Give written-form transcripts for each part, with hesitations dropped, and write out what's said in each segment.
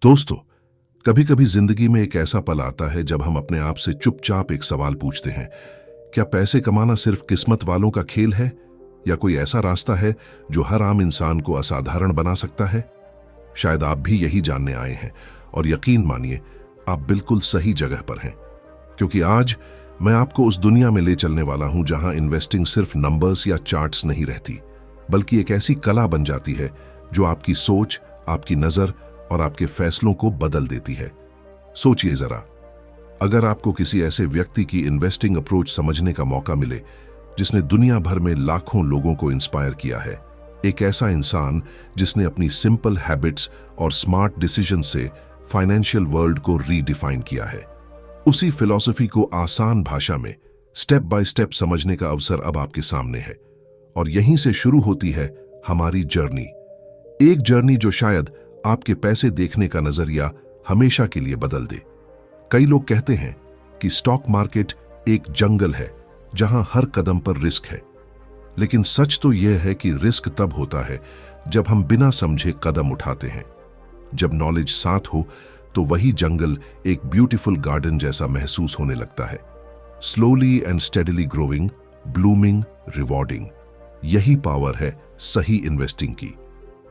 दोस्तों, कभी कभी जिंदगी में एक ऐसा पल आता है जब हम अपने आप से चुपचाप एक सवाल पूछते हैं। क्या पैसे कमाना सिर्फ किस्मत वालों का खेल है, या कोई ऐसा रास्ता है जो हर आम इंसान को असाधारण बना सकता है? शायद आप भी यही जानने आए हैं, और यकीन मानिए, आप बिल्कुल सही जगह पर हैं। क्योंकि आज मैं आपको उस दुनिया में ले चलने वाला हूं जहां इन्वेस्टिंग सिर्फ नंबर्स या चार्ट्स नहीं रहती, बल्कि एक ऐसी कला बन जाती है जो आपकी सोच, आपकी नजर और आपके फैसलों को बदल देती है। सोचिए जरा, अगर आपको किसी ऐसे व्यक्ति की इन्वेस्टिंग अप्रोच समझने का मौका मिले जिसने दुनिया भर में लाखों लोगों को इंस्पायर किया है, एक ऐसा इंसान जिसने अपनी सिंपल हैबिट्स और स्मार्ट डिसीजन से फाइनेंशियल वर्ल्ड को रीडिफाइन किया है, उसी फिलॉसफी को आसान भाषा में स्टेप बाय स्टेप समझने का अवसर अब आपके सामने है। और यहीं से शुरू होती है हमारी जर्नी, एक जर्नी जो शायद आपके पैसे देखने का नजरिया हमेशा के लिए बदल दे। कई लोग कहते हैं कि स्टॉक मार्केट एक जंगल है जहां हर कदम पर रिस्क है, लेकिन सच तो यह है कि रिस्क तब होता है जब हम बिना समझे कदम उठाते हैं। जब नॉलेज साथ हो तो वही जंगल एक ब्यूटीफुल गार्डन जैसा महसूस होने लगता है, slowly and steadily growing, blooming, rewarding. यही पावर है सही इन्वेस्टिंग की।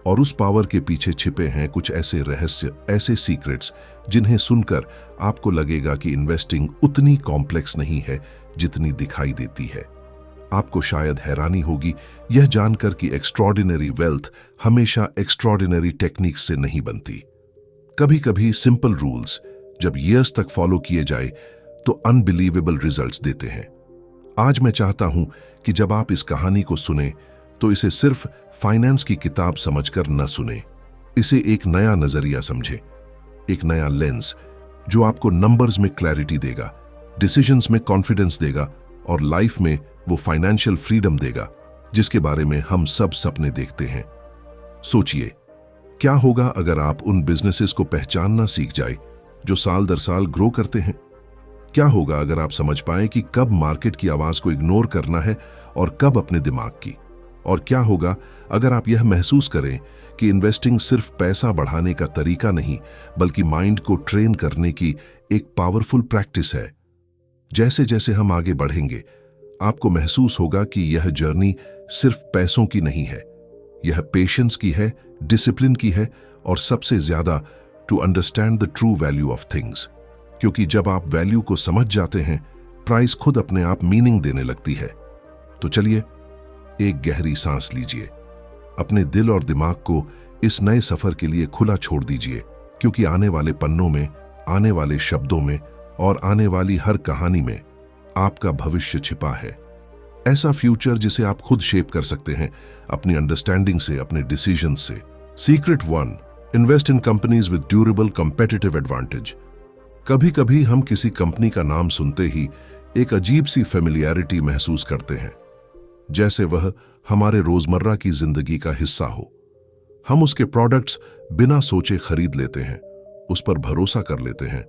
और उस पावर के पीछे छिपे हैं कुछ ऐसे रहस्य, ऐसे सीक्रेट्स जिन्हें सुनकर आपको लगेगा कि इन्वेस्टिंग उतनी कॉम्प्लेक्स नहीं है जितनी दिखाई देती है। आपको शायद हैरानी होगी यह जानकर कि एक्स्ट्रॉर्डिनरी वेल्थ हमेशा एक्स्ट्रॉर्डिनरी टेक्निक्स से नहीं बनती। कभी कभी सिंपल रूल्स जब ईयर्स तक फॉलो किए जाए तो अनबिलीवेबल रिजल्ट्स देते हैं। आज मैं चाहता हूं कि जब आप इस कहानी को सुने तो इसे सिर्फ फाइनेंस की किताब समझकर न सुने, इसे एक नया नजरिया समझे, एक नया लेंस जो आपको नंबर्स में क्लैरिटी देगा, डिसीजंस में कॉन्फिडेंस देगा और लाइफ में वो फाइनेंशियल फ्रीडम देगा जिसके बारे में हम सब सपने देखते हैं। सोचिए, क्या होगा अगर आप उन बिजनेसेस को पहचानना सीख जाए जो साल दर साल ग्रो करते हैं? क्या होगा अगर आप समझ पाए कि कब मार्केट की आवाज को इग्नोर करना है और कब अपने दिमाग की? और क्या होगा अगर आप यह महसूस करें कि इन्वेस्टिंग सिर्फ पैसा बढ़ाने का तरीका नहीं, बल्कि माइंड को ट्रेन करने की एक पावरफुल प्रैक्टिस है? जैसे जैसे हम आगे बढ़ेंगे, आपको महसूस होगा कि यह जर्नी सिर्फ पैसों की नहीं है, यह पेशेंस की है, डिसिप्लिन की है, और सबसे ज्यादा to understand the true value of things. क्योंकि जब आप वैल्यू को समझ जाते हैं, प्राइस खुद अपने आप मीनिंग देने लगती है। तो चलिए, एक गहरी सांस लीजिए, अपने दिल और दिमाग को इस नए सफर के लिए खुला छोड़ दीजिए, क्योंकि आने वाले पन्नों में, आने वाले शब्दों में और आने वाली हर कहानी में आपका भविष्य छिपा है। ऐसा फ्यूचर जिसे आप खुद शेप कर सकते हैं अपनी अंडरस्टैंडिंग से, अपने डिसीजन से। Secret 1, invest in companies with durable competitive advantage. कभी कभी हम किसी कंपनी का नाम सुनते ही एक अजीब सी फेमिलियरिटी महसूस करते हैं, जैसे वह हमारे रोजमर्रा की जिंदगी का हिस्सा हो। हम उसके प्रोडक्ट्स बिना सोचे खरीद लेते हैं, उस पर भरोसा कर लेते हैं,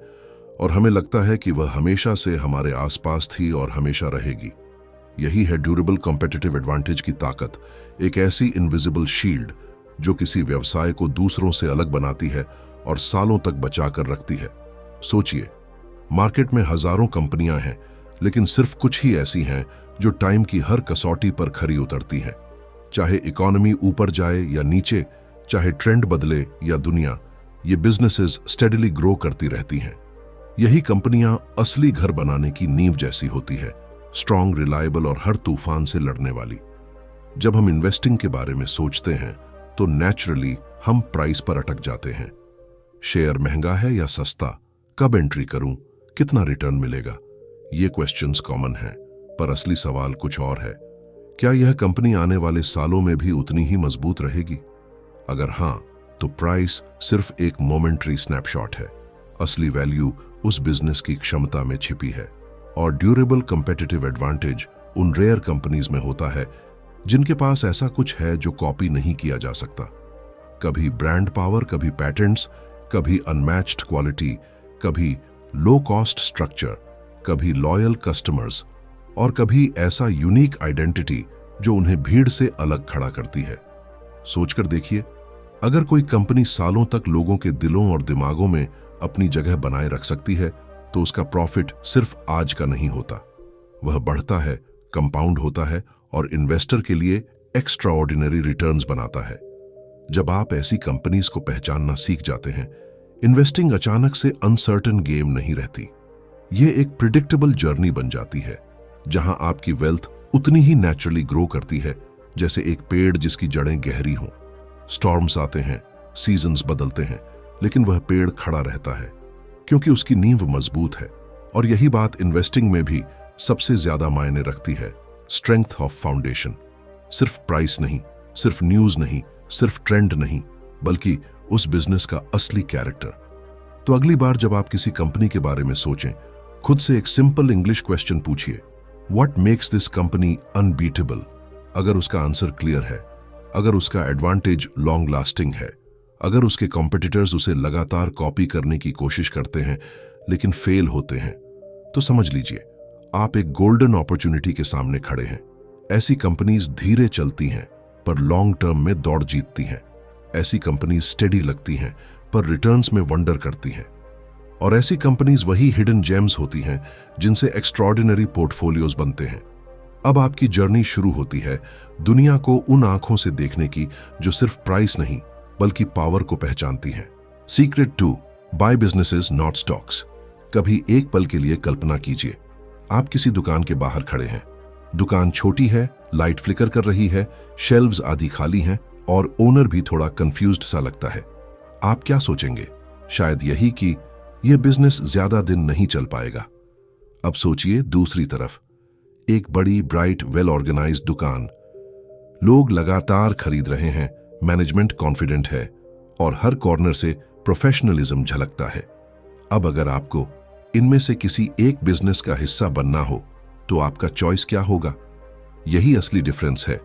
और हमें लगता है कि वह हमेशा से हमारे आसपास थी और हमेशा रहेगी। यही है ड्यूरेबल कॉम्पिटिटिव एडवांटेज की ताकत, एक ऐसी इनविजिबल शील्ड जो किसी व्यवसाय को दूसरों से अलग बनाती है और सालों तक बचाकर रखती है। सोचिए, मार्केट में हजारों कंपनियां हैं, लेकिन सिर्फ कुछ ही ऐसी हैं जो टाइम की हर कसौटी पर खरी उतरती हैं। चाहे इकोनॉमी ऊपर जाए या नीचे, चाहे ट्रेंड बदले या दुनिया, ये बिजनेसेस स्टेडीली ग्रो करती रहती हैं। यही कंपनियां असली घर बनाने की नींव जैसी होती है, स्ट्रांग, रिलायबल और हर तूफान से लड़ने वाली। जब हम इन्वेस्टिंग के बारे में सोचते हैं तो नेचुरली हम प्राइस पर अटक जाते हैं। शेयर महंगा है या सस्ता, कब एंट्री करूं, कितना रिटर्न मिलेगा, ये क्वेश्चंस कॉमन हैं, पर असली सवाल कुछ और है। क्या यह कंपनी आने वाले सालों में भी उतनी ही मजबूत रहेगी? अगर हां, तो प्राइस सिर्फ एक मोमेंटरी स्नैपशॉट है। असली वैल्यू उस बिजनेस की क्षमता में छिपी है। और ड्यूरेबल कंपेटिटिव एडवांटेज उन रेयर कंपनीज में होता है जिनके पास ऐसा कुछ है जो कॉपी नहीं किया जा सकता। कभी ब्रांड पावर, कभी पैटेंट्स, कभी अनमैच्ड क्वालिटी, कभी लो कॉस्ट स्ट्रक्चर, कभी लॉयल कस्टमर्स, और कभी ऐसा यूनिक आइडेंटिटी जो उन्हें भीड़ से अलग खड़ा करती है। सोचकर देखिए, अगर कोई कंपनी सालों तक लोगों के दिलों और दिमागों में अपनी जगह बनाए रख सकती है तो उसका प्रॉफिट सिर्फ आज का नहीं होता, वह बढ़ता है, कंपाउंड होता है और इन्वेस्टर के लिए एक्स्ट्रा ऑर्डिनरी रिटर्न्स बनाता है। जब आप ऐसी कंपनीज को पहचानना सीख जाते हैं, इन्वेस्टिंग अचानक से अनसर्टेन गेम नहीं रहती। ये एक प्रिडिक्टेबल जर्नी बन जाती है जहां आपकी वेल्थ उतनी ही नेचुरली ग्रो करती है जैसे एक पेड़ जिसकी जड़ें गहरी हों। स्टॉर्म्स आते हैं, सीजन्स बदलते हैं, लेकिन वह पेड़ खड़ा रहता है क्योंकि उसकी नींव मजबूत है। और यही बात इन्वेस्टिंग में भी सबसे ज्यादा मायने रखती है, स्ट्रेंथ ऑफ फाउंडेशन। सिर्फ प्राइस नहीं, सिर्फ न्यूज नहीं, सिर्फ ट्रेंड नहीं, बल्कि उस बिजनेस का असली कैरेक्टर। तो अगली बार जब आप किसी कंपनी के बारे में सोचें, खुद से एक सिंपल इंग्लिश क्वेश्चन पूछिए, what makes this company unbeatable? अगर उसका आंसर क्लियर है, अगर उसका एडवांटेज लॉन्ग लास्टिंग है, अगर उसके कॉम्पिटिटर्स उसे लगातार कॉपी करने की कोशिश करते हैं लेकिन फेल होते हैं, तो समझ लीजिए आप एक गोल्डन अपॉर्चुनिटी के सामने खड़े हैं। ऐसी कंपनीज धीरे चलती हैं पर लॉन्ग टर्म में दौड़ जीतती हैं। ऐसी कंपनीज स्टेडी लगती हैं पर रिटर्न्स में वंडर करती हैं। और ऐसी कंपनीज वही हिडन जेम्स होती हैं जिनसे एक्स्ट्रॉर्डिनरी पोर्टफोलियोज बनते हैं। अब आपकी जर्नी शुरू होती है दुनिया को उन आंखों से देखने की जो सिर्फ प्राइस नहीं बल्कि पावर को पहचानती हैं। Secret 2, buy businesses not stocks. कभी एक पल के लिए कल्पना कीजिए, आप किसी दुकान के बाहर खड़े हैं। दुकान छोटी है, लाइट फ्लिकर कर रही है, शेल्व्स आधी खाली हैं और ओनर भी थोड़ा कंफ्यूज्ड सा लगता है। आप क्या सोचेंगे? शायद यही कि यह बिजनेस ज्यादा दिन नहीं चल पाएगा। अब सोचिए दूसरी तरफ, एक बड़ी ब्राइट वेल ऑर्गेनाइज्ड दुकान, लोग लगातार खरीद रहे हैं, मैनेजमेंट कॉन्फिडेंट है और हर कॉर्नर से प्रोफेशनलिज्म झलकता है। अब अगर आपको इनमें से किसी एक बिजनेस का हिस्सा बनना हो तो आपका चॉइस क्या होगा? यही असली डिफरेंस है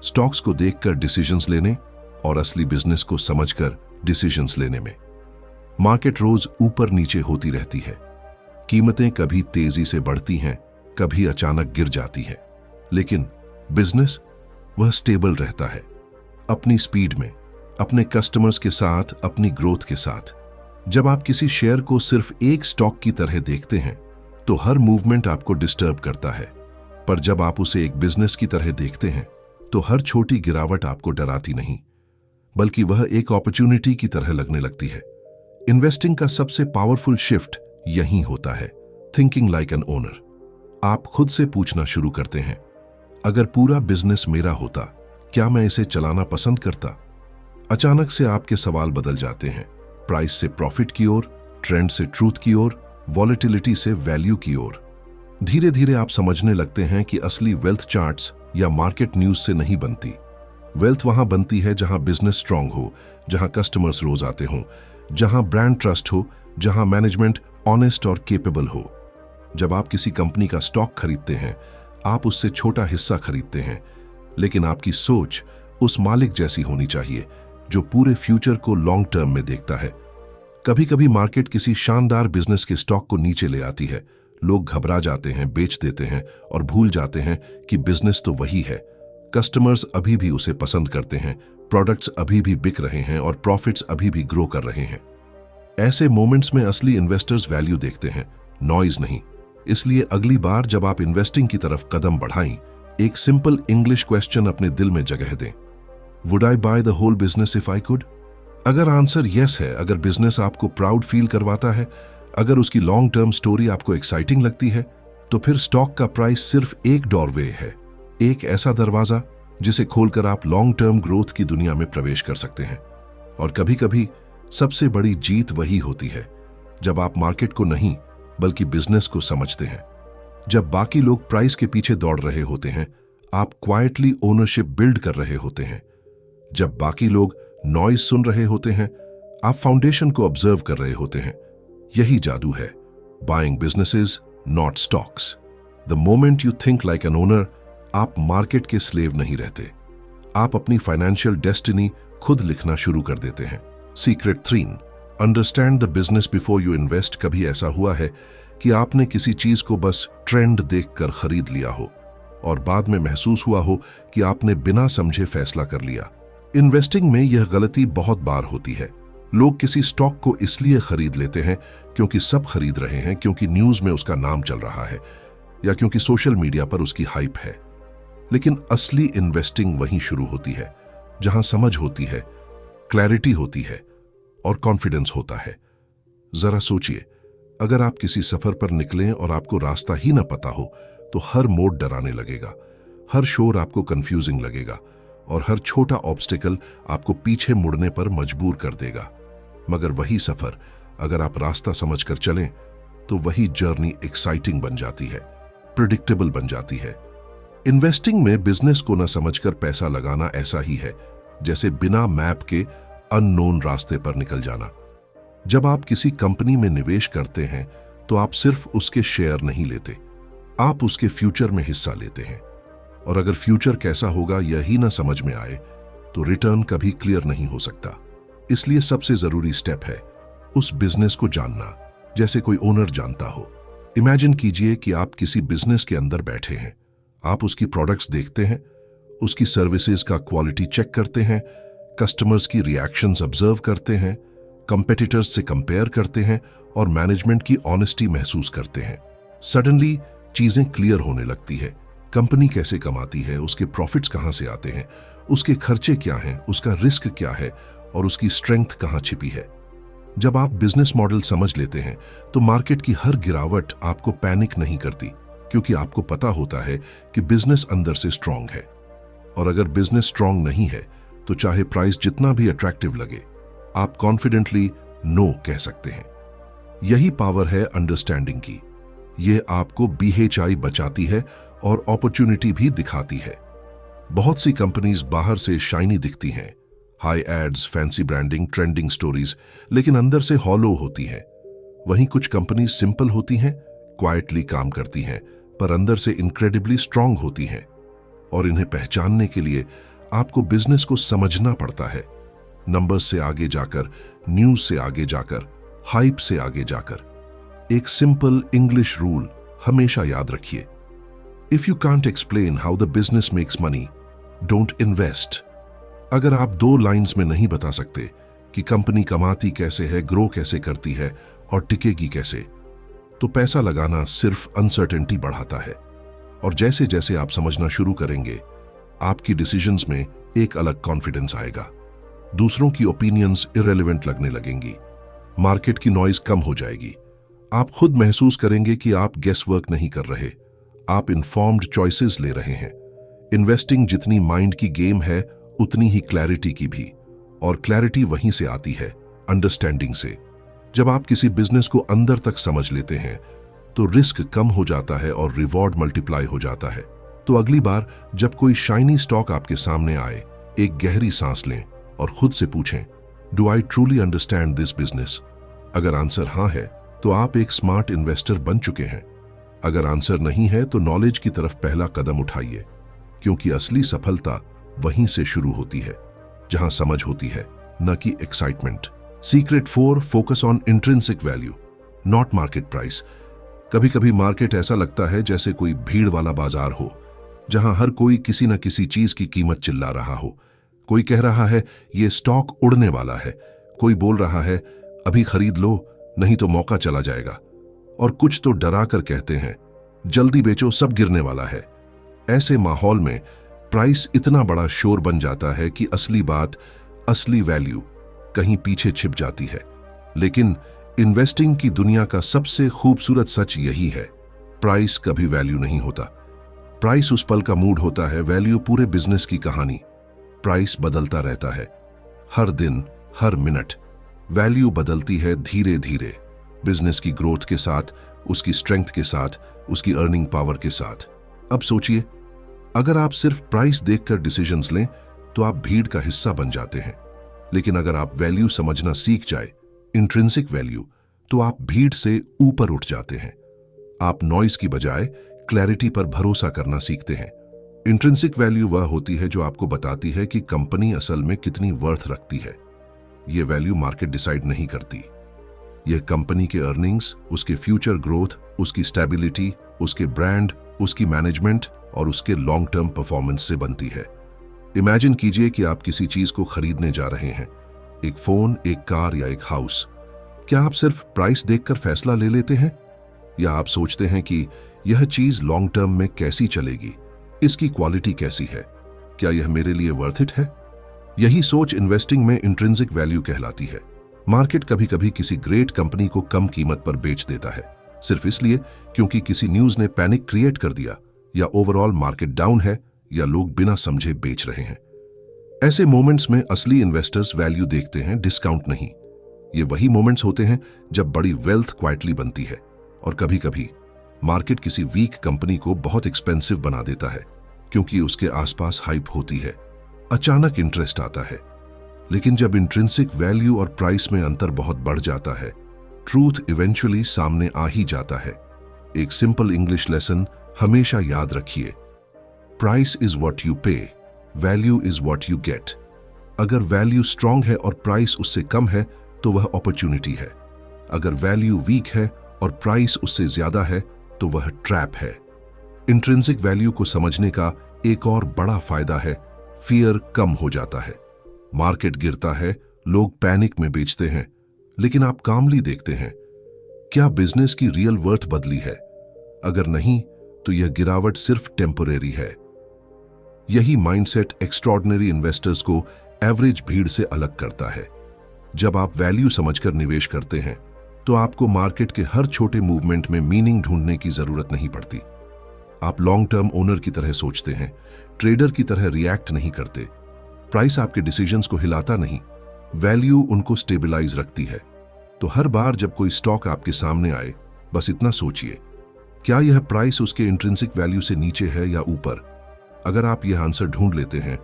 स्टॉक्स को देखकर डिसीजंस लेने और असली बिजनेस को समझकर डिसीजंस लेने में। मार्केट रोज ऊपर नीचे होती रहती है, कीमतें कभी तेजी से बढ़ती हैं, कभी अचानक गिर जाती है, लेकिन बिजनेस वह स्टेबल रहता है, अपनी स्पीड में, अपने कस्टमर्स के साथ, अपनी ग्रोथ के साथ। जब आप किसी शेयर को सिर्फ एक स्टॉक की तरह देखते हैं तो हर मूवमेंट आपको डिस्टर्ब करता है, पर जब आप उसे एक बिजनेस की तरह देखते हैं तो हर छोटी गिरावट आपको डराती नहीं बल्कि वह एक अपॉर्चुनिटी की तरह लगने लगती है। इन्वेस्टिंग का सबसे पावरफुल शिफ्ट यही होता है, थिंकिंग लाइक एन ओनर। आप खुद से पूछना शुरू करते हैं, अगर पूरा बिजनेस मेरा होता क्या मैं इसे चलाना पसंद करता? अचानक से आपके सवाल बदल जाते हैं, प्राइस से प्रॉफिट की ओर, ट्रेंड से ट्रूथ की ओर, वॉलेटिलिटी से वैल्यू की ओर। धीरे धीरे आप समझने लगते हैं कि असली वेल्थ चार्ट्स या मार्केट न्यूज से नहीं बनती। वेल्थ वहां बनती है जहां बिजनेस स्ट्रांग हो, जहां कस्टमर्स रोज आते हों, जहां ब्रांड ट्रस्ट हो, जहां मैनेजमेंट ऑनेस्ट और केपेबल हो। जब आप किसी कंपनी का स्टॉक खरीदते हैं, आप उससे छोटा हिस्सा खरीदते हैं, लेकिन आपकी सोच उस मालिक जैसी होनी चाहिए जो पूरे फ्यूचर को लॉन्ग टर्म में देखता है। कभी कभी मार्केट किसी शानदार बिजनेस के स्टॉक को नीचे ले आती है, लोग घबरा जाते हैं, बेच देते हैं और भूल जाते हैं कि बिजनेस तो वही है। कस्टमर्स अभी भी उसे पसंद करते हैं, प्रोडक्ट्स अभी भी बिक रहे हैं और प्रॉफिट्स अभी भी ग्रो कर रहे हैं। ऐसे मोमेंट्स में असली इन्वेस्टर्स वैल्यू देखते हैं, नॉइज नहीं। इसलिए अगली बार जब आप इन्वेस्टिंग की तरफ कदम बढ़ाएं, एक सिंपल इंग्लिश क्वेश्चन अपने दिल में जगह दें, would I buy the whole business if I could? अगर आंसर यस है, अगर बिजनेस आपको प्राउड फील करवाता है, अगर उसकी लॉन्ग टर्म स्टोरी आपको एक्साइटिंग लगती है, तो फिर स्टॉक का प्राइस सिर्फ एक डोरवे है, एक ऐसा दरवाजा जिसे खोलकर आप लॉन्ग टर्म ग्रोथ की दुनिया में प्रवेश कर सकते हैं। और कभी कभी सबसे बड़ी जीत वही होती है जब आप मार्केट को नहीं बल्कि बिजनेस को समझते हैं। जब बाकी लोग प्राइस के पीछे दौड़ रहे होते हैं, आप क्वाइटली ओनरशिप बिल्ड कर रहे होते हैं। जब बाकी लोग नॉइज सुन रहे होते हैं, आप फाउंडेशन को ऑब्जर्व कर रहे होते हैं। यही जादू है, buying businesses not stocks. The moment you think like an owner, आप मार्केट के स्लेव नहीं रहते, आप अपनी फाइनेंशियल डेस्टिनी खुद लिखना शुरू कर देते हैं। Secret 3, understand the business before you invest. कभी ऐसा हुआ है कि आपने किसी चीज को बस ट्रेंड देखकर खरीद लिया हो और बाद में महसूस हुआ हो कि आपने बिना समझे फैसला कर लिया। इन्वेस्टिंग में यह गलती बहुत बार होती है। लोग किसी स्टॉक को इसलिए खरीद लेते हैं क्योंकि सब खरीद रहे हैं, क्योंकि न्यूज में उसका नाम चल रहा है या क्योंकि सोशल मीडिया पर उसकी हाइप है। लेकिन असली इन्वेस्टिंग वहीं शुरू होती है जहां समझ होती है, क्लैरिटी होती है और कॉन्फिडेंस होता है। जरा सोचिए, अगर आप किसी सफर पर निकलें और आपको रास्ता ही न पता हो तो हर मोड़ डराने लगेगा, हर शोर आपको कंफ्यूजिंग लगेगा और हर छोटा ऑब्स्टिकल आपको पीछे मुड़ने पर मजबूर कर देगा। मगर वही सफर अगर आप रास्ता समझकर चलें तो वही जर्नी एक्साइटिंग बन जाती है, प्रिडिक्टेबल बन जाती है। इन्वेस्टिंग में बिजनेस को न समझकर पैसा लगाना ऐसा ही है जैसे बिना मैप के अननोन रास्ते पर निकल जाना। जब आप किसी कंपनी में निवेश करते हैं तो आप सिर्फ उसके शेयर नहीं लेते, आप उसके फ्यूचर में हिस्सा लेते हैं। और अगर फ्यूचर कैसा होगा यही ना समझ में आए तो रिटर्न कभी क्लियर नहीं हो सकता। इसलिए सबसे जरूरी स्टेप है उस बिजनेस को जानना जैसे कोई ओनर जानता हो। इमेजिन कीजिए कि आप किसी बिजनेस के अंदर बैठे हैं। आप उसकी प्रोडक्ट्स देखते हैं, उसकी सर्विसेज का क्वालिटी चेक करते हैं, कस्टमर्स की रिएक्शंस ऑब्जर्व करते हैं, कंपेटिटर्स से कंपेयर करते हैं और मैनेजमेंट की ऑनेस्टी महसूस करते हैं। सडनली चीजें क्लियर होने लगती है। कंपनी कैसे कमाती है, उसके प्रॉफिट्स कहां से आते हैं, उसके खर्चे क्या हैं, उसका रिस्क क्या है और उसकी स्ट्रेंथ कहां छिपी है। जब आप बिजनेस मॉडल समझ लेते हैं तो मार्केट की हर गिरावट आपको पैनिक नहीं करती, क्योंकि आपको पता होता है कि बिजनेस अंदर से स्ट्रांग है। और अगर बिजनेस स्ट्रांग नहीं है तो चाहे प्राइस जितना भी अट्रैक्टिव लगे, आप कॉन्फिडेंटली नो कह सकते हैं। यही पावर है अंडरस्टैंडिंग की। यह आपको BHI बचाती है और अपॉर्चुनिटी भी दिखाती है। बहुत सी कंपनीज बाहर से शाइनी दिखती हैं, high ads, fancy branding, trending stories, लेकिन अंदर से हॉलो होती हैं। वहीं कुछ कंपनीज सिंपल होती हैं, क्वाइटली काम करती हैं, पर अंदर से इनक्रेडिबली स्ट्रांग होती हैं। और इन्हें पहचानने के लिए आपको बिजनेस को समझना पड़ता है, नंबर्स से आगे जाकर, न्यूज से आगे जाकर, हाइप से आगे जाकर। एक सिंपल इंग्लिश रूल हमेशा याद रखिए, if you can't explain how the business makes money, don't invest. अगर आप 2 लाइंस में नहीं बता सकते कि कंपनी कमाती कैसे है, ग्रो कैसे करती है और टिकेगी कैसे, तो पैसा लगाना सिर्फ अनसर्टेनिटी बढ़ाता है। और जैसे जैसे आप समझना शुरू करेंगे, आपकी डिसीजंस में एक अलग कॉन्फिडेंस आएगा। दूसरों की ओपिनियंस इररिलेवेंट लगने लगेंगी, मार्केट की नॉइज कम हो जाएगी। आप खुद महसूस करेंगे कि आप गेस वर्क नहीं कर रहे, आप इन्फॉर्म्ड चॉइसेस ले रहे हैं। इन्वेस्टिंग जितनी माइंड की गेम है उतनी ही क्लैरिटी की भी, और क्लैरिटी वहीं से आती है, अंडरस्टैंडिंग से। जब आप किसी बिजनेस को अंदर तक समझ लेते हैं तो रिस्क कम हो जाता है और रिवॉर्ड मल्टीप्लाई हो जाता है। तो अगली बार जब कोई शाइनी स्टॉक आपके सामने आए, एक गहरी सांस लें और खुद से पूछें, do I truly understand this business? अगर आंसर हाँ है तो आप एक स्मार्ट इन्वेस्टर बन चुके हैं। अगर आंसर नहीं है तो नॉलेज की तरफ पहला कदम उठाइए, क्योंकि असली सफलता वहीं से शुरू होती है जहां समझ होती है, न कि excitement. Secret 4, focus on intrinsic value, not market price. कभी कभी मार्केट ऐसा लगता है जैसे कोई भीड़ वाला बाजार हो, जहां हर कोई किसी न किसी चीज की कीमत चिल्ला रहा हो। कोई कह रहा है ये स्टॉक उड़ने वाला है, कोई बोल रहा है अभी खरीद लो नहीं तो मौका चला जाएगा, और कुछ तो डरा कर कहते हैं जल्दी बेचो सब गिरने वाला है। ऐसे माहौल में प्राइस इतना बड़ा शोर बन जाता है कि असली बात, असली वैल्यू कहीं पीछे छिप जाती है। लेकिन इन्वेस्टिंग की दुनिया का सबसे खूबसूरत सच यही है, प्राइस कभी वैल्यू नहीं होता। प्राइस उस पल का मूड होता है, वैल्यू पूरे बिजनेस की कहानी। प्राइस बदलता रहता है, हर दिन, हर मिनट। वैल्यू बदलती है धीरे धीरे, बिजनेस की ग्रोथ के साथ, उसकी स्ट्रेंथ के साथ, उसकी अर्निंग पावर के साथ। अब सोचिए, अगर आप सिर्फ प्राइस देखकर डिसीजंस लें तो आप भीड़ का हिस्सा बन जाते हैं। लेकिन अगर आप वैल्यू समझना सीख जाए, इंट्रिंसिक वैल्यू, तो आप भीड़ से ऊपर उठ जाते हैं। आप नॉइज की बजाय क्लैरिटी पर भरोसा करना सीखते हैं। इंट्रिंसिक वैल्यू वह होती है जो आपको बताती है कि कंपनी असल में कितनी वर्थ रखती है। यह वैल्यू मार्केट डिसाइड नहीं करती। यह कंपनी के अर्निंग्स, उसके फ्यूचर ग्रोथ, उसकी स्टेबिलिटी, उसके ब्रांड, उसकी मैनेजमेंट और उसके लॉन्ग टर्म परफॉर्मेंस से बनती है। इमेजिन कीजिए कि आप किसी चीज को खरीदने जा रहे हैं, एक फोन, एक कार या एक हाउस। क्या आप सिर्फ प्राइस देखकर फैसला ले लेते हैं, या आप सोचते हैं कि यह चीज लॉन्ग टर्म में कैसी चलेगी, इसकी क्वालिटी कैसी है, क्या यह मेरे लिए वर्थ इट है? यही सोच इन्वेस्टिंग में इंट्रिंसिक वैल्यू कहलाती है। मार्केट कभी कभी किसी ग्रेट कंपनी को कम कीमत पर बेच देता है, सिर्फ इसलिए क्योंकि किसी न्यूज ने पैनिक क्रिएट कर दिया, या ओवरऑल मार्केट डाउन है, या लोग बिना समझे बेच रहे हैं। ऐसे मोमेंट्स में असली इन्वेस्टर्स वैल्यू देखते हैं, डिस्काउंट नहीं। ये वही मोमेंट्स होते हैं जब बड़ी वेल्थ क्वाइटली बनती है, और कभी कभी मार्केट किसी वीक कंपनी को बहुत एक्सपेंसिव बना देता है क्योंकि उसके आसपास हाइप होती है, अचानक इंटरेस्ट आता है। लेकिन जब इंट्रिंसिक वैल्यू और प्राइस में अंतर बहुत बढ़ जाता है, ट्रूथ इवेंचुअली सामने आ ही जाता है। एक सिंपल इंग्लिश लेसन हमेशा याद रखिए, प्राइस इज व्हाट यू पे, value is what you get. अगर वैल्यू स्ट्रांग है और प्राइस उससे कम है तो वह अपॉर्चुनिटी है। अगर वैल्यू वीक है और प्राइस उससे ज्यादा है तो वह ट्रैप है। इंट्रिंसिक वैल्यू को समझने का एक और बड़ा फायदा है, फियर कम हो जाता है। मार्केट गिरता है, लोग पैनिक में बेचते हैं, लेकिन आप कामली देखते हैं, क्या बिजनेस की रियल वर्थ बदली है? अगर नहीं तो यह गिरावट सिर्फ टेम्परेरी है। यही माइंडसेट एक्स्ट्रॉर्डिनरी इन्वेस्टर्स को एवरेज भीड़ से अलग करता है। जब आप वैल्यू समझकर निवेश करते हैं तो आपको मार्केट के हर छोटे मूवमेंट में मीनिंग ढूंढने की जरूरत नहीं पड़ती। आप लॉन्ग टर्म ओनर की तरह सोचते हैं, ट्रेडर की तरह रिएक्ट नहीं करते। प्राइस आपके डिसीजंस को हिलाता नहीं, वैल्यू उनको स्टेबलाइज रखती है। तो हर बार जब कोई स्टॉक आपके सामने आए, बस इतना सोचिए, क्या यह प्राइस उसके इंट्रिंसिक वैल्यू से नीचे है या ऊपर? अगर आप यह आंसर ढूंढ लेते हैं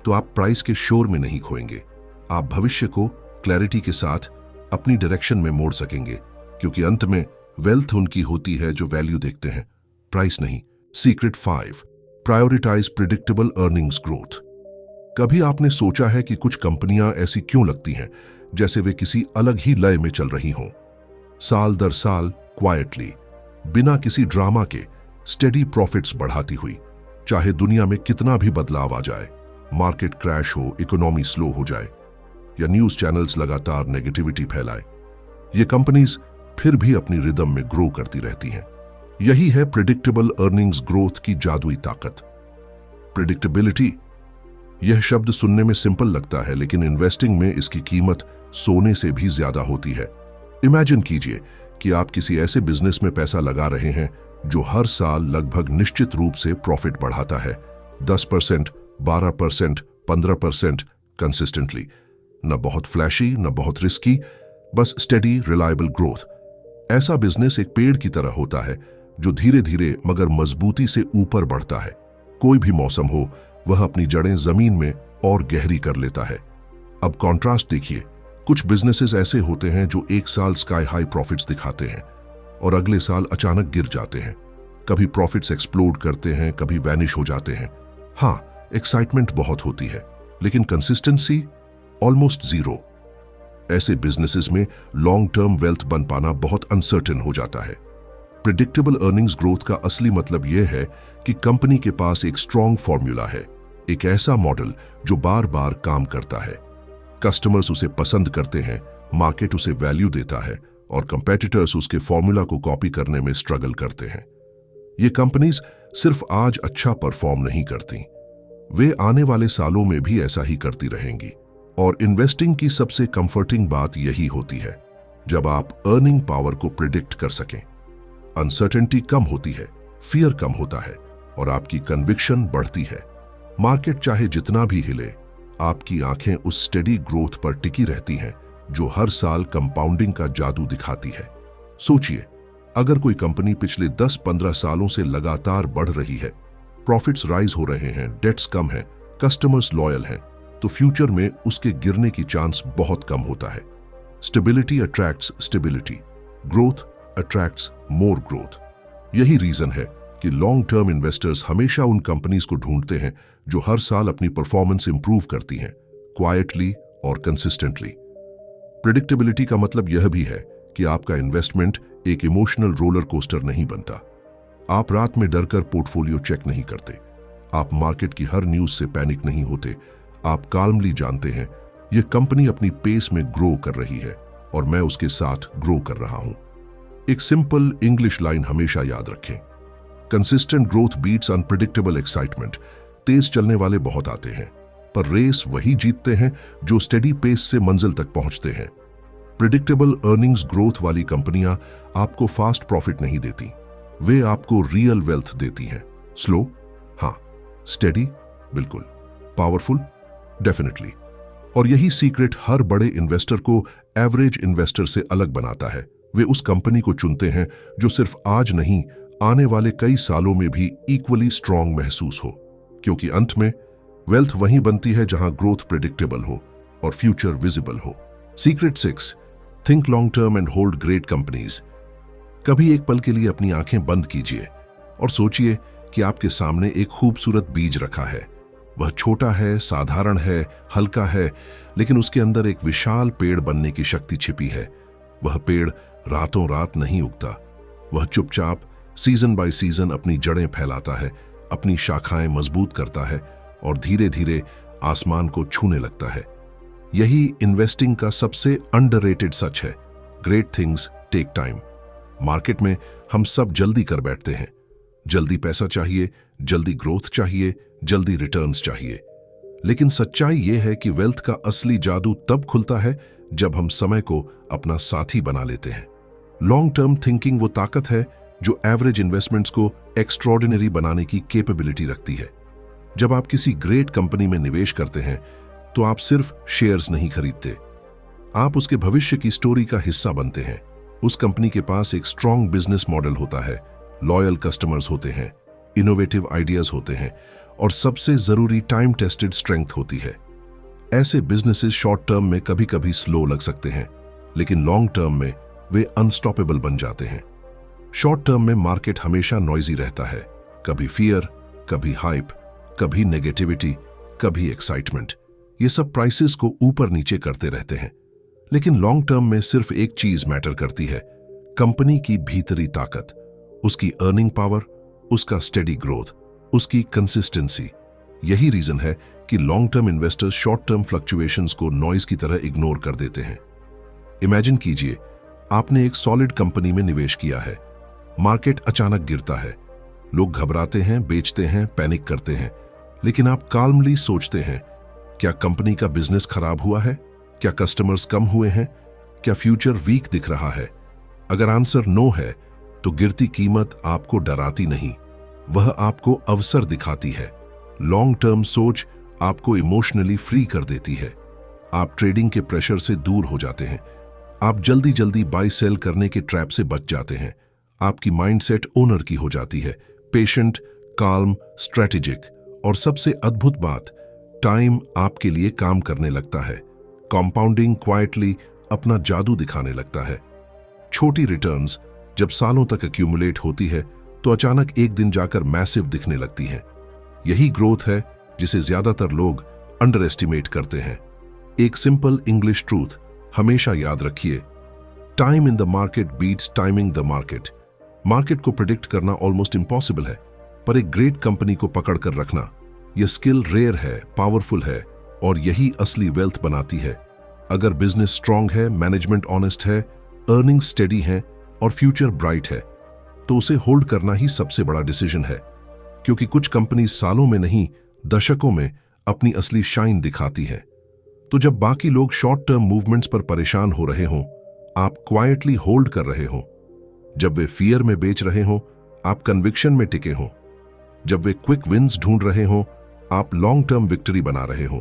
तो आप प्राइस के शोर में नहीं खोएंगे। आप भविष्य को क्लैरिटी के साथ अपनी डायरेक्शन में मोड़ सकेंगे, क्योंकि अंत में वेल्थ उनकी होती है जो वैल्यू देखते हैं, प्राइस नहीं। Secret 5, prioritise predictable earnings growth. कभी आपने सोचा है कि कुछ कंपनियां ऐसी क्यों लगती हैं जैसे वे किसी अलग ही लय में चल रही हों, साल दर साल क्वाइटली, बिना किसी ड्रामा के स्टेडी प्रॉफिट्स बढ़ाती हुई, चाहे दुनिया में कितना भी बदलाव आ जाए, मार्केट क्रैश हो, इकोनॉमी स्लो हो जाए, या न्यूज चैनल्स लगातार नेगेटिविटी फैलाए, ये कंपनीज फिर भी अपनी रिदम में ग्रो करती रहती हैं। यही है प्रिडिक्टेबल अर्निंग्स ग्रोथ की जादुई ताकत। प्रिडिक्टेबिलिटी, यह शब्द सुनने में सिंपल लगता है, लेकिन इन्वेस्टिंग में इसकी कीमत सोने से भी ज्यादा होती है। इमेजिन कीजिए कि आप किसी ऐसे बिजनेस में पैसा लगा रहे हैं जो हर साल लगभग निश्चित रूप से प्रॉफिट बढ़ाता है, 10%, 12%, 15% कंसिस्टेंटली। न बहुत फ्लैशी, न बहुत रिस्की, बस स्टेडी रिलायबल ग्रोथ। ऐसा बिजनेस एक पेड़ की तरह होता है जो धीरे धीरे मगर मजबूती से ऊपर बढ़ता है। कोई भी मौसम हो, वह अपनी जड़ें जमीन में और गहरी कर लेता है। अब कॉन्ट्रास्ट देखिए, कुछ बिजनेसेस ऐसे होते हैं जो एक साल स्काई हाई प्रॉफिट्स दिखाते हैं और अगले साल अचानक गिर जाते हैं। कभी प्रॉफिट्स एक्सप्लोड करते हैं, कभी वैनिश हो जाते हैं। हाँ, एक्साइटमेंट बहुत होती है, लेकिन कंसिस्टेंसी ऑलमोस्ट जीरो। ऐसे बिजनेसेस में लॉन्ग टर्म वेल्थ बन पाना बहुत अनसर्टेन हो जाता है। प्रिडिक्टेबल अर्निंग्स ग्रोथ का असली मतलब यह है कि कंपनी के पास एक स्ट्रॉन्ग फॉर्मूला है, एक ऐसा मॉडल जो बार बार काम करता है। कस्टमर्स उसे पसंद करते हैं, मार्केट उसे वैल्यू देता है, और कंपेटिटर्स उसके फॉर्मूला को कॉपी करने में स्ट्रगल करते हैं। ये कंपनीज सिर्फ आज अच्छा परफॉर्म नहीं करती, वे आने वाले सालों में भी ऐसा ही करती रहेंगी। और इन्वेस्टिंग की सबसे कंफर्टिंग बात यही होती है, जब आप अर्निंग पावर को प्रिडिक्ट कर सकें। अनसर्टेनिटी कम होती है, फियर कम होता है, और आपकी कन्विक्शन बढ़ती है। मार्केट चाहे जितना भी हिले, आपकी आंखें उस स्टेडी ग्रोथ पर टिकी रहती हैं जो हर साल कंपाउंडिंग का जादू दिखाती है। सोचिए, अगर कोई कंपनी पिछले 10-15 सालों से लगातार बढ़ रही है, प्रॉफिट्स राइज हो रहे हैं, डेट्स कम है, कस्टमर्स लॉयल हैं, तो फ्यूचर में उसके गिरने की चांस बहुत कम होता है। Stability attracts stability, growth attracts more growth. यही रीजन है कि लॉन्ग टर्म इन्वेस्टर्स हमेशा उन कंपनीज को ढूंढते हैं जो हर साल अपनी परफॉर्मेंस इंप्रूव करती हैं, क्वाइटली और कंसिस्टेंटली। प्रिडिक्टेबिलिटी का मतलब यह भी है कि आपका इन्वेस्टमेंट एक इमोशनल रोलर कोस्टर नहीं बनता। आप रात में डरकर पोर्टफोलियो चेक नहीं करते, आप मार्केट की हर न्यूज से पैनिक नहीं होते। आप काल्मली जानते हैं यह कंपनी अपनी पेस में ग्रो कर रही है और मैं उसके साथ ग्रो कर रहा हूं। एक सिंपल इंग्लिश लाइन हमेशा याद रखें, consistent growth beats unpredictable excitement. तेज चलने वाले बहुत आते हैं, पर रेस वही जीतते हैं जो स्टेडी पेस से मंजिल तक पहुंचते हैं। प्रिडिक्टेबल अर्निंग्स ग्रोथ वाली कंपनियां आपको फास्ट प्रॉफिट नहीं देती, वे आपको रियल वेल्थ देती हैं। स्लो, हाँ, स्टेडी, बिल्कुल, पावरफुल, डेफिनेटली। और यही सीक्रेट हर बड़े इन्वेस्टर को एवरेज इन्वेस्टर से अलग बनाता है। वे उस कंपनी को चुनते हैं जो सिर्फ आज नहीं, आने वाले कई सालों में भी इक्वली स्ट्रांग महसूस हो, क्योंकि अंत में वेल्थ वहीं बनती है जहां ग्रोथ प्रेडिक्टेबल हो और फ्यूचर विजिबल हो। Secret 6, think long term and hold great companies. कभी एक पल के लिए अपनी आंखें बंद कीजिए और सोचिए कि आपके सामने एक खूबसूरत बीज रखा है। वह छोटा है, साधारण है, हल्का है, लेकिन उसके अंदर एक विशाल पेड़ बनने की शक्ति छिपी है। वह पेड़ रातों रात नहीं उगता, वह चुपचाप सीजन बाय सीजन अपनी जड़ें फैलाता है, अपनी शाखाएं मजबूत करता है और धीरे धीरे आसमान को छूने लगता है। यही इन्वेस्टिंग का सबसे अंडररेटेड सच है। Great things take time. Market में हम सब जल्दी कर बैठते हैं, जल्दी पैसा चाहिए, जल्दी ग्रोथ चाहिए, जल्दी रिटर्न्स चाहिए। लेकिन सच्चाई यह है कि वेल्थ का असली जादू तब खुलता है जब हम समय को अपना साथी बना लेते हैं। लॉन्ग टर्म थिंकिंग वो ताकत है जो एवरेज इन्वेस्टमेंट्स को एक्स्ट्रॉर्डिनरी बनाने की कैपेबिलिटी रखती है। जब आप किसी ग्रेट कंपनी में निवेश करते हैं तो आप सिर्फ शेयर्स नहीं खरीदते, आप उसके भविष्य की स्टोरी का हिस्सा बनते हैं। उस कंपनी के पास एक स्ट्रांग बिजनेस मॉडल होता है, लॉयल कस्टमर्स होते हैं, इनोवेटिव आइडियाज होते हैं और सबसे जरूरी टाइम टेस्टेड स्ट्रेंथ होती है। ऐसे बिजनेसेस शॉर्ट टर्म में कभी कभी स्लो लग सकते हैं, लेकिन लॉन्ग टर्म में वे अनस्टॉपेबल बन जाते हैं। शॉर्ट टर्म में मार्केट हमेशा नॉइजी रहता है, कभी फियर, कभी हाइप, कभी नेगेटिविटी, कभी एक्साइटमेंट। ये सब प्राइसेस को ऊपर नीचे करते रहते हैं। लेकिन लॉन्ग टर्म में सिर्फ एक चीज मैटर करती है, कंपनी की भीतरी ताकत, उसकी अर्निंग पावर, उसका स्टेडी ग्रोथ, उसकी कंसिस्टेंसी। यही रीजन है कि long term investors short term fluctuations को नॉइज की तरह इग्नोर कर देते हैं। इमेजिन कीजिए, आपने एक सॉलिड कंपनी में निवेश किया है, मार्केट अचानक गिरता है, लोग घबराते हैं, बेचते हैं, पैनिक करते हैं, लेकिन आप काल्मली सोचते हैं, क्या कंपनी का बिजनेस खराब हुआ है? क्या कस्टमर्स कम हुए हैं? क्या फ्यूचर वीक दिख रहा है? अगर आंसर नो है, तो गिरती कीमत आपको डराती नहीं, वह आपको अवसर दिखाती है। लॉन्ग टर्म सोच आपको इमोशनली फ्री कर देती है। आप ट्रेडिंग के प्रेशर से दूर हो जाते हैं, आप जल्दी जल्दी बाय सेल करने के ट्रैप से बच जाते हैं। आपकी माइंडसेट ओनर की हो जाती है, पेशेंट, काल्म, स्ट्रेटेजिक, और सबसे अद्भुत बात, टाइम आपके लिए काम करने लगता है। कंपाउंडिंग क्वाइटली अपना जादू दिखाने लगता है। छोटी रिटर्न्स जब सालों तक एक्यूमुलेट होती है तो अचानक एक दिन जाकर मैसिव दिखने लगती हैं। यही ग्रोथ है जिसे ज्यादातर लोग अंडर एस्टिमेट करते हैं। एक सिंपल इंग्लिश ट्रूथ हमेशा याद रखिए, time in the market beats timing the market. Market को प्रिडिक्ट करना ऑलमोस्ट इम्पॉसिबल है, पर एक ग्रेट कंपनी को पकड़ कर रखना, यह स्किल रेयर है, पावरफुल है और यही असली वेल्थ बनाती है। अगर बिजनेस स्ट्रांग है, मैनेजमेंट ऑनेस्ट है, अर्निंग स्टेडी है और फ्यूचर ब्राइट है, तो उसे होल्ड करना ही सबसे बड़ा डिसीजन है। क्योंकि कुछ कंपनी सालों में नहीं, दशकों में अपनी असली शाइन दिखाती है। तो जब बाकी लोग शॉर्ट टर्म मूवमेंट्स पर परेशान हो रहे हों, आप क्वाइटली होल्ड कर रहे हों। जब वे फियर में बेच रहे हों, आप कन्विक्शन में टिके हों। जब वे क्विक विन्स ढूंढ रहे हों, आप लॉन्ग टर्म विक्ट्री बना रहे हों।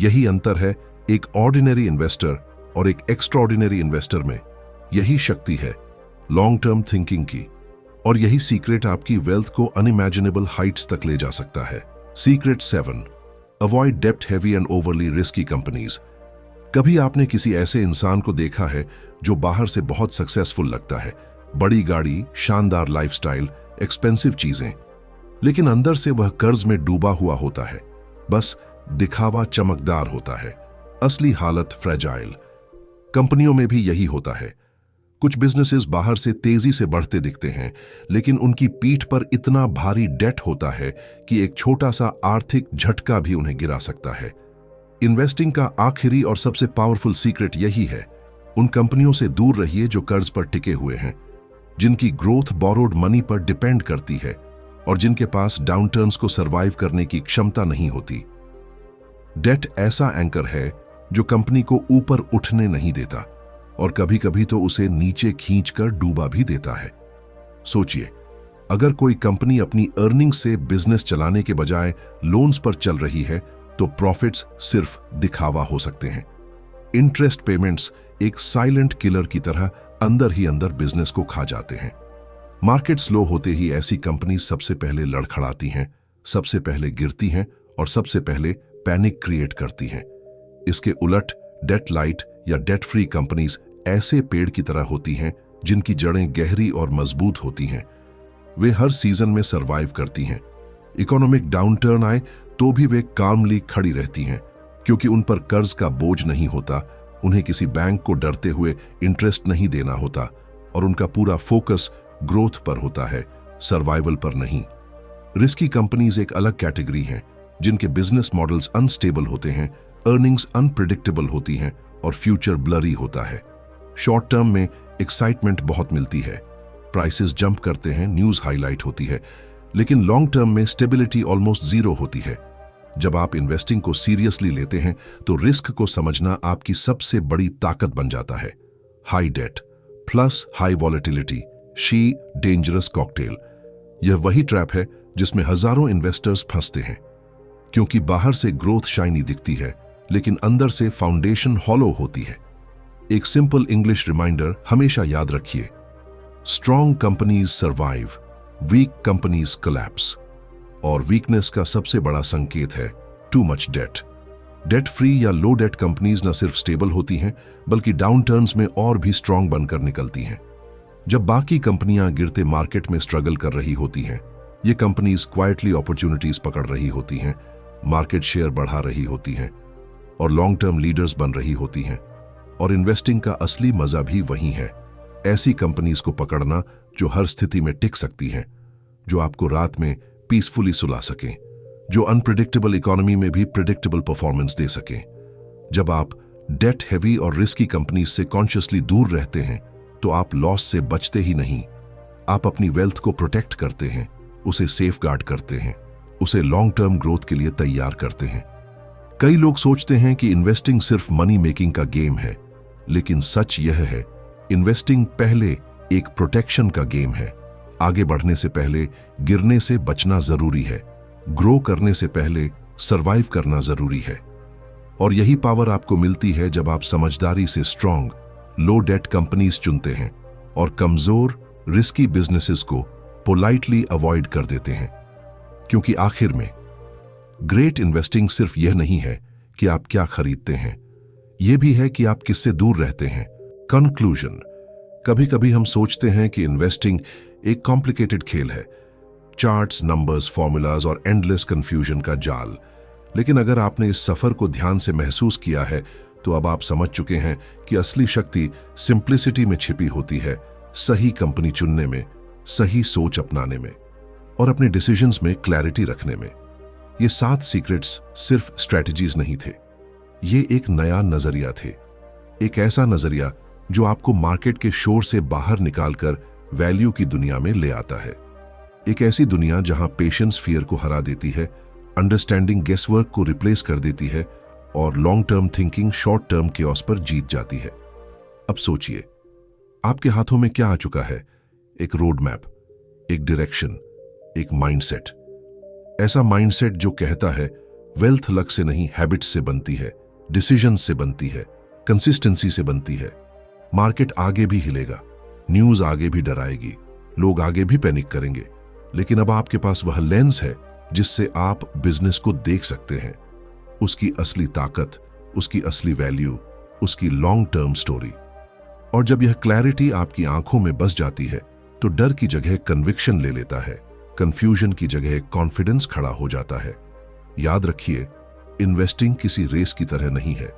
यही अंतर है एक ऑर्डिनरी इन्वेस्टर और एक एक्स्ट्राऑर्डिनरी इन्वेस्टर में। यही शक्ति है लॉन्ग टर्म थिंकिंग की, और यही सीक्रेट आपकी वेल्थ को अनइमेजिनेबल हाइट्स तक ले जा सकता है। सीक्रेट 7, अवॉइड डेप्ट heavy and overly risky companies. कभी आपने किसी ऐसे इंसान को देखा है जो बाहर से बहुत सक्सेसफुल लगता है, बड़ी गाड़ी, शानदार लाइफस्टाइल, एक्सपेंसिव चीजें, लेकिन अंदर से वह कर्ज में डूबा हुआ होता है। बस दिखावा चमकदार होता है, असली हालत फ्रेजाइल। कंपनियों में भी यही होता है। कुछ बिजनेसेस बाहर से तेजी से बढ़ते दिखते हैं, लेकिन उनकी पीठ पर इतना भारी डेट होता है कि एक छोटा सा आर्थिक झटका भी उन्हें गिरा सकता है। इन्वेस्टिंग का आखिरी और सबसे पावरफुल सीक्रेट यही है, उन कंपनियों से दूर रहिए जो कर्ज पर टिके हुए हैं, जिनकी ग्रोथ बोरोड मनी पर डिपेंड करती है और जिनके पास डाउनटर्न्स को सरवाइव करने की क्षमता नहीं होती। डेट ऐसा एंकर है जो कंपनी को ऊपर उठने नहीं देता और कभी कभी तो उसे नीचे खींचकर डूबा भी देता है। सोचिए, अगर कोई कंपनी अपनी अर्निंग से बिजनेस चलाने के बजाय लोन्स पर चल रही है तो प्रॉफिट्स सिर्फ दिखावा हो सकते हैं। इंटरेस्ट पेमेंट्स एक साइलेंट किलर की तरह अंदर ही अंदर बिजनेस को खा जाते हैं। मार्केट स्लो होते ही ऐसी कंपनी सबसे पहले लड़खड़ाती हैं, सबसे पहले गिरती हैं और सबसे पहले पैनिक क्रिएट करती हैं। इसके उलट डेट लाइट या डेट फ्री कंपनीज ऐसे पेड़ की तरह होती हैं जिनकी जड़ें गहरी और मजबूत होती हैं। वे हर सीजन में सरवाइव करती हैं। इकोनॉमिक डाउनटर्न आए तो भी वे कामली खड़ी रहती हैं, क्योंकि उन पर कर्ज का बोझ नहीं होता, उन्हें किसी बैंक को डरते हुए इंटरेस्ट नहीं देना होता और उनका पूरा फोकस ग्रोथ पर होता है, सर्वाइवल पर नहीं। रिस्की कंपनीज एक अलग कैटेगरी हैं, जिनके बिजनेस मॉडल्स अनस्टेबल होते हैं, अर्निंग्स अनप्रिडिक्टेबल होती हैं और फ्यूचर ब्लरी होता है। शॉर्ट टर्म में एक्साइटमेंट बहुत मिलती है, प्राइसेस जंप करते हैं, न्यूज हाईलाइट होती है, लेकिन लॉन्ग टर्म में स्टेबिलिटी ऑलमोस्ट जीरो होती है। जब आप इन्वेस्टिंग को सीरियसली लेते हैं तो रिस्क को समझना आपकी सबसे बड़ी ताकत बन जाता है। High debt plus high volatility, she dangerous cocktail. यह वही ट्रैप है जिसमें हजारों इन्वेस्टर्स फंसते हैं, क्योंकि बाहर से ग्रोथ शाइनी दिखती है लेकिन अंदर से फाउंडेशन हॉलो होती है। एक सिंपल इंग्लिश रिमाइंडर हमेशा याद रखिए, strong companies survive, weak companies collapse. और वीकनेस का सबसे बड़ा संकेत है too much debt. Debt free या लो डेट कंपनीज न सिर्फ स्टेबल होती हैं बल्कि डाउनटर्न्स में और भी स्ट्रॉन्ग बनकर निकलती हैं। जब बाकी कंपनियां गिरते मार्केट में स्ट्रगल कर रही होती हैं, ये कंपनीज क्वाइटली अपॉर्चुनिटीज पकड़ रही होती हैं, मार्केट शेयर बढ़ा रही होती हैं और लॉन्ग टर्म लीडर्स बन रही होती हैं। और इन्वेस्टिंग का असली मजा भी वही है, ऐसी कंपनीज को पकड़ना जो हर स्थिति में टिक सकती हैं, जो आपको रात में पीसफुली सुला सकें, जो अनप्रिडिक्टेबल इकोनॉमी में भी प्रिडिक्टेबल परफॉर्मेंस दे सकें। जब आप डेट हैवी और रिस्की कंपनीज से कॉन्शियसली दूर रहते हैं तो आप लॉस से बचते ही नहीं, आप अपनी वेल्थ को प्रोटेक्ट करते हैं, उसे सेफगार्ड करते हैं, उसे लॉन्ग टर्म ग्रोथ के लिए तैयार करते हैं। कई लोग सोचते हैं कि इन्वेस्टिंग सिर्फ मनी मेकिंग का गेम है, लेकिन सच यह है, इन्वेस्टिंग पहले एक प्रोटेक्शन का गेम है। आगे बढ़ने से पहले गिरने से बचना जरूरी है, ग्रो करने से पहले सरवाइव करना जरूरी है। और यही पावर आपको मिलती है जब आप समझदारी से स्ट्रॉन्ग लो डेट कंपनीज चुनते हैं और कमजोर रिस्की बिजनेसेस को पोलाइटली अवॉइड कर देते हैं। क्योंकि आखिर में ग्रेट इन्वेस्टिंग सिर्फ यह नहीं है कि आप क्या खरीदते हैं, यह भी है कि आप किससे दूर रहते हैं। कंक्लूजन, कभी कभी हम सोचते हैं कि इन्वेस्टिंग एक कॉम्प्लिकेटेड खेल है, चार्ट्स, नंबर्स, फॉर्मूलाज और एंडलेस कंफ्यूजन का जाल। लेकिन अगर आपने इस सफर को ध्यान से महसूस किया है तो अब आप समझ चुके हैं कि असली शक्ति सिंप्लिसिटी में छिपी होती है, सही कंपनी चुनने में, सही सोच अपनाने में और अपने डिसीजंस में क्लैरिटी रखने में। ये 7 सीक्रेट्स सिर्फ स्ट्रेटजीज नहीं थे, ये एक नया नजरिया थे, एक ऐसा नजरिया जो आपको मार्केट के शोर से बाहर निकालकर वैल्यू की दुनिया में ले आता है। एक ऐसी दुनिया जहां पेशेंस फियर को हरा देती है, अंडरस्टैंडिंग गेसवर्क को रिप्लेस कर देती है और long term thinking short term chaos पर जीत जाती है। अब सोचिए, आपके हाथों में क्या आ चुका है? एक रोड मैप, एक डायरेक्शन, एक माइंडसेट। ऐसा माइंडसेट जो कहता है वेल्थ लक से नहीं हैबिट से बनती है, डिसीजन से बनती है, कंसिस्टेंसी से बनती है। मार्केट आगे भी हिलेगा, न्यूज आगे भी डराएगी, लोग आगे भी पैनिक करेंगे, लेकिन अब आपके पास वह लेंस है जिससे आप बिजनेस को देख सकते हैं, उसकी असली ताकत, उसकी असली वैल्यू, उसकी लॉन्ग टर्म स्टोरी। और जब यह क्लैरिटी आपकी आंखों में बस जाती है तो डर की जगह कन्विक्शन ले लेता है, कंफ्यूजन की जगह कॉन्फिडेंस खड़ा हो जाता है। याद रखिए, इन्वेस्टिंग किसी रेस की तरह नहीं है,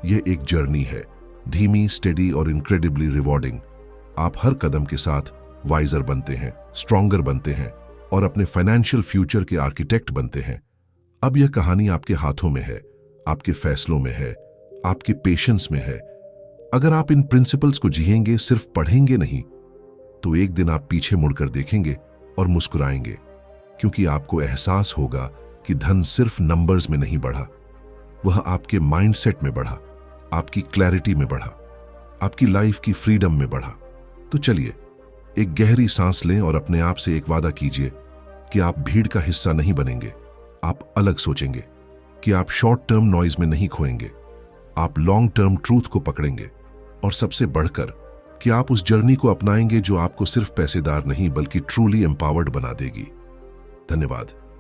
यह एक जर्नी है, धीमी, स्टेडी और इनक्रेडिबली रिवॉर्डिंग। आप हर कदम के साथ वाइजर बनते हैं, स्ट्रॉन्गर बनते हैं और अपने फाइनेंशियल फ्यूचर के आर्किटेक्ट बनते हैं। अब यह कहानी आपके हाथों में है, आपके फैसलों में है, आपके पेशेंस में है। अगर आप इन प्रिंसिपल्स को जिएंगे, सिर्फ पढ़ेंगे नहीं, तो एक दिन आप पीछे मुड़कर देखेंगे और मुस्कुराएंगे, क्योंकि आपको एहसास होगा कि धन सिर्फ नंबर्स में नहीं बढ़ा, वह आपके माइंडसेट में बढ़ा, आपकी क्लैरिटी में बढ़ा, आपकी लाइफ की फ्रीडम में बढ़ा। तो चलिए एक गहरी सांस लें और अपने आप से एक वादा कीजिए कि आप भीड़ का हिस्सा नहीं बनेंगे, आप अलग सोचेंगे, कि आप शॉर्ट टर्म नॉइज में नहीं खोएंगे, आप लॉन्ग टर्म ट्रूथ को पकड़ेंगे और सबसे बढ़कर कि आप उस जर्नी को अपनाएंगे जो आपको सिर्फ पैसेदार नहीं बल्कि ट्रूली एम्पावर्ड बना देगी। धन्यवाद।